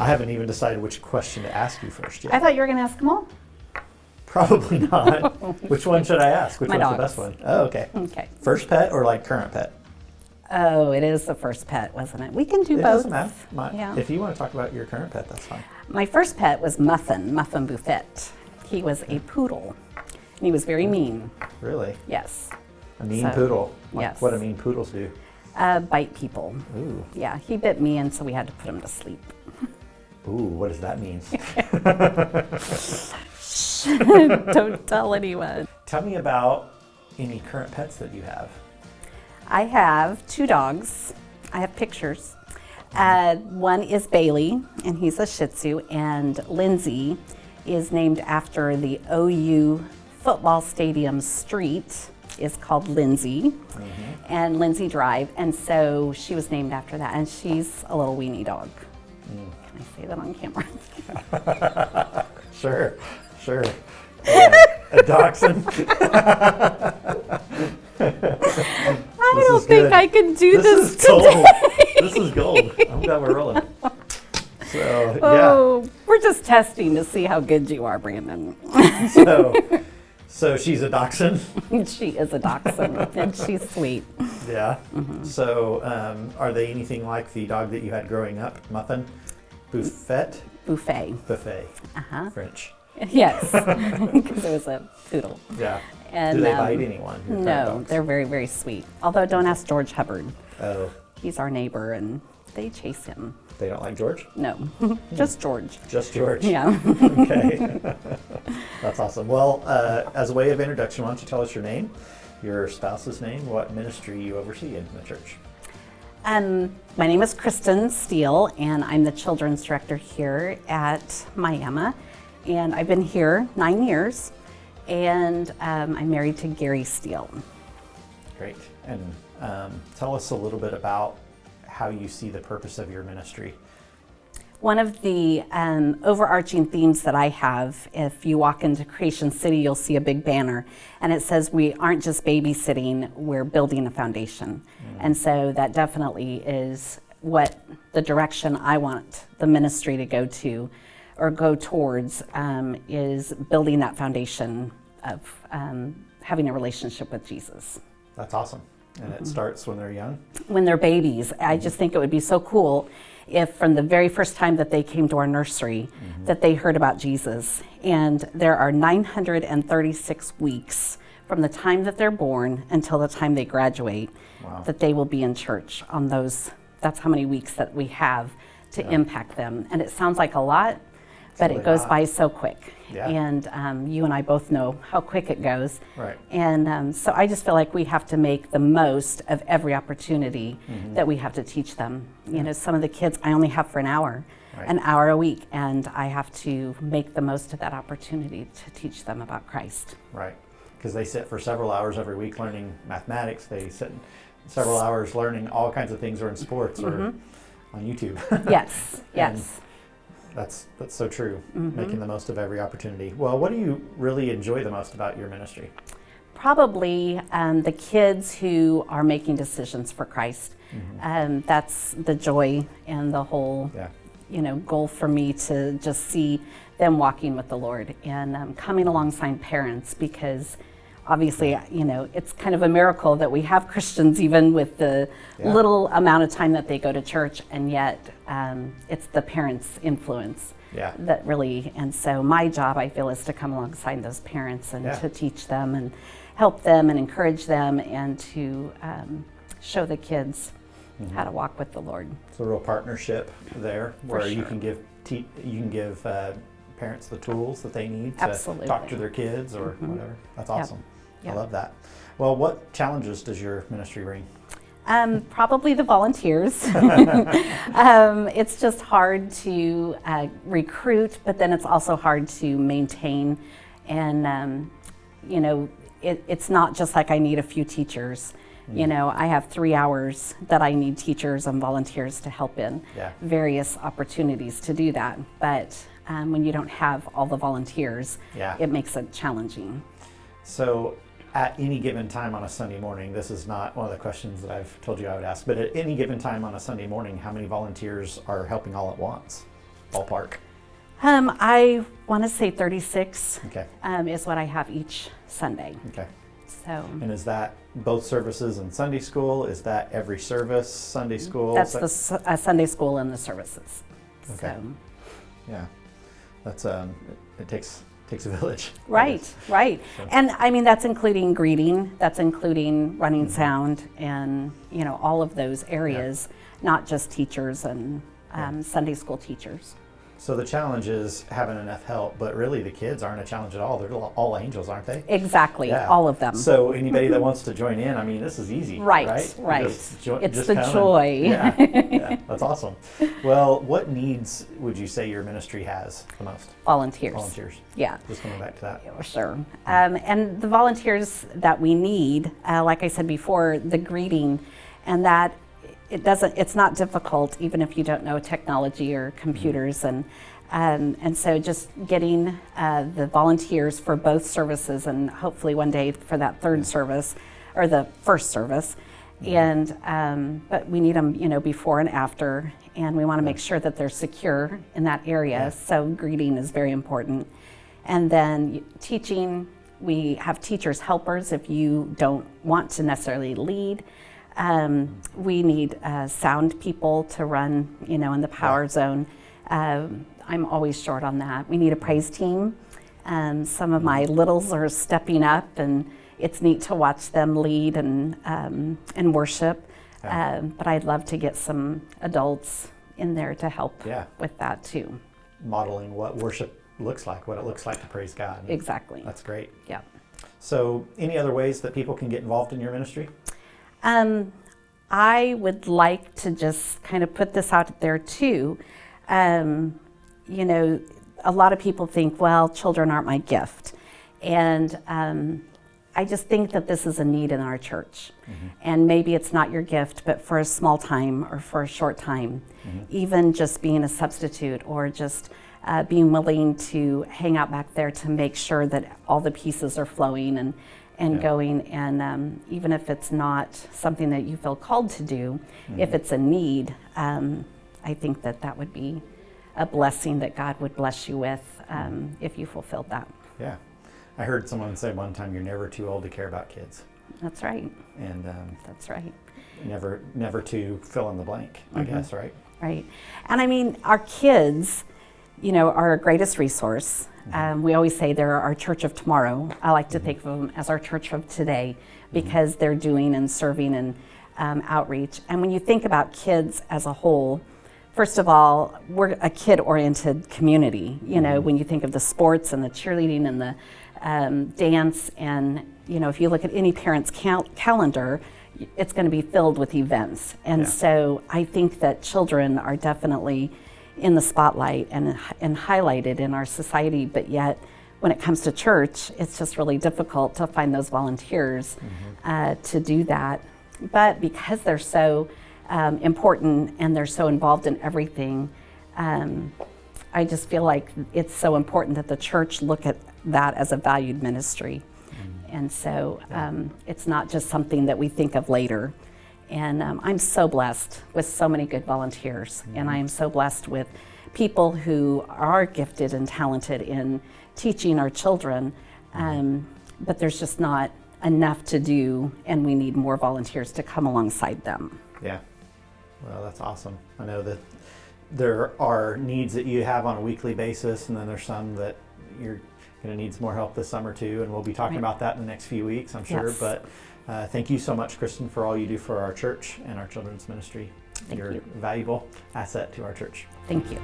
I haven't even decided which question to ask you first yet. I thought you were going to ask them all. Probably not. Which one should I ask? Which My one's dogs. the best one? Oh, okay. Okay. First pet or like current pet? Oh, it is the first pet, wasn't it? We can do It both. doesn't matter. Yeah. If you want to talk about your current pet, that's fine. My first pet was Muffin Buffet. He was a poodle. And he was very mean. Really? Yes. A mean poodle? Yes. What do mean poodles do? Bite people. Ooh. Yeah, he bit me, and so we had to put him to sleep. Ooh, what does that mean? Don't tell anyone. Tell me about any current pets that you have. I have 2 dogs. I have pictures. One is Bailey, and he's a Shih Tzu, and Lindsay is named after the OU football stadium street. Is called Lindsay, and Lindsay Drive, and so she was named after that, and she's a little weenie dog. Can I say that on camera? Sure. A dachshund. I don't think I can do this is gold. today. This is gold. I'm glad we're rolling. So, Oh, we're just testing to see how good you are, Brandon. yeah. So she's a dachshund? She is a dachshund, and she's sweet. Yeah. So are they anything like the dog that you had growing up, Muffin? Buffet? Buffet. Buffet. French. Yes, because it was a poodle. Yeah. And, do they bite anyone? your current No, dogs? they're very, very sweet. Although don't ask George Hubbard. Oh, He's our neighbor, and they chase him. they don't like George? No, just George. Just George? Yeah. Okay. That's awesome. Well, as a way of introduction, why don't you tell us your name, your spouse's name, what ministry you oversee in the church? My name is Kristen Steele, and I'm the children's director here at Miami. And I've been here 9 years, and I'm married to Gary Steele. Great. And tell us a little bit about how you see the purpose of your ministry. One of the overarching themes that I have, if you walk into Creation City, you'll see a big banner, and it says we aren't just babysitting, we're building a foundation. And so that definitely is what the direction I want the ministry to go to or go towards, is building that foundation of having a relationship with Jesus. That's awesome. And it starts when they're young? When they're babies. I just think it would be so cool if from the very first time that they came to our nursery, that they heard about Jesus. And there are 936 weeks from the time that they're born until the time they graduate, that they will be in church on those. That's how many weeks that we have to impact them. And it sounds like a lot, but it goes by so quick. Yeah. And you and I both know how quick it goes. Right. And so I just feel like we have to make the most of every opportunity that we have to teach them. You know, some of the kids I only have for an hour a week, and I have to make the most of that opportunity to teach them about Christ. Right. Because they sit for several hours every week learning mathematics. They sit several hours learning all kinds of things, or in sports or on YouTube. Yes, yes. That's so true, making the most of every opportunity. Well, what do you really enjoy the most about your ministry? Probably the kids who are making decisions for Christ. That's the joy and the whole goal for me, to just see them walking with the Lord and coming alongside parents, because obviously, it's kind of a miracle that we have Christians even with the little amount of time that they go to church, and yet it's the parents' influence that really, and so my job, I feel, is to come alongside those parents and to teach them and help them and encourage them, and to show the kids how to walk with the Lord. It's a real partnership there, where you sure. can give parents the tools that they need to Absolutely. talk to their kids or whatever. That's awesome. Yep. I love that. Well, what challenges does your ministry bring? Probably the volunteers. It's just hard to recruit, but then it's also hard to maintain. And, it's not just like I need a few teachers. I have 3 hours that I need teachers and volunteers to help in various opportunities to do that. But when you don't have all the volunteers, it makes it challenging. So at any given time on a Sunday morning, this is not one of the questions that I've told you I would ask, but at any given time on a Sunday morning, how many volunteers are helping all at once? ballpark? I want to say 36 Okay. Is what I have each Sunday. Okay. So And is that both services in Sunday school? Is that every service Sunday school? that's the Sunday school and the services. Okay. So. Yeah, that's it takes a village. Right. So. And I mean, that's including greeting, that's including running sound and, all of those areas, not just teachers and Sunday school teachers. So the challenge is having enough help, but really the kids aren't a challenge at all. They're all angels, aren't they? Exactly, Yeah. all of them. So anybody that wants to join in, I mean, this is easy. Right. It's the joy. Yeah, that's awesome. Well, what needs would you say your ministry has the most? Volunteers. Yeah. Just coming back to that. Yeah, sure. And the volunteers that we need, like I said before, the greeting, and that it's not difficult even if you don't know technology or computers, and so just getting the volunteers for both services, and hopefully one day for that third service or the first service, and but we need them before and after, and we want to make sure that they're secure in that area. So greeting is very important. And then teaching, we have teachers helpers if you don't want to necessarily lead. We need sound people to run, in the power zone. I'm always short on that. We need a praise team. Some of my littles are stepping up, and it's neat to watch them lead and worship. But I'd love to get some adults in there to help with that too. Modeling what worship looks like, what it looks like to praise God. Exactly. That's great. Yeah. So any other ways that people can get involved in your ministry? I would like to just kind of put this out there too. A lot of people think, well, children aren't my gift. And I just think that this is a need in our church. And maybe it's not your gift, but for a small time or for a short time, even just being a substitute or just being willing to hang out back there to make sure that all the pieces are flowing and going, and even if it's not something that you feel called to do, if it's a need, I think that would be a blessing that God would bless you with if you fulfilled that. Yeah. I heard someone say one time, you're never too old to care about kids. That's right. And that's right. Never to fill in the blank, I guess, right? Right. And I mean, our kids, are our greatest resource. We always say they're our church of tomorrow. I like to think of them as our church of today because they're doing and serving and outreach. And when you think about kids as a whole, first of all, we're a kid-oriented community. When you think of the sports and the cheerleading and the dance, and if you look at any parent's calendar, it's going to be filled with events. And so I think that children are definitely in the spotlight and highlighted in our society, but yet when it comes to church, it's just really difficult to find those volunteers to do that. But because they're so important and they're so involved in everything, I just feel like it's so important that the church look at that as a valued ministry. And so it's not just something that we think of later. And I'm so blessed with so many good volunteers. And I am so blessed with people who are gifted and talented in teaching our children. But there's just not enough to do, and we need more volunteers to come alongside them. Yeah. Well, that's awesome. I know that there are needs that you have on a weekly basis, and then there's some that you're going to need some more help this summer too, and we'll be talking about that in the next few weeks, I'm sure. Yes. But thank you so much, Kristen, for all you do for our church and our children's ministry. You're a valuable asset to our church. Thank you.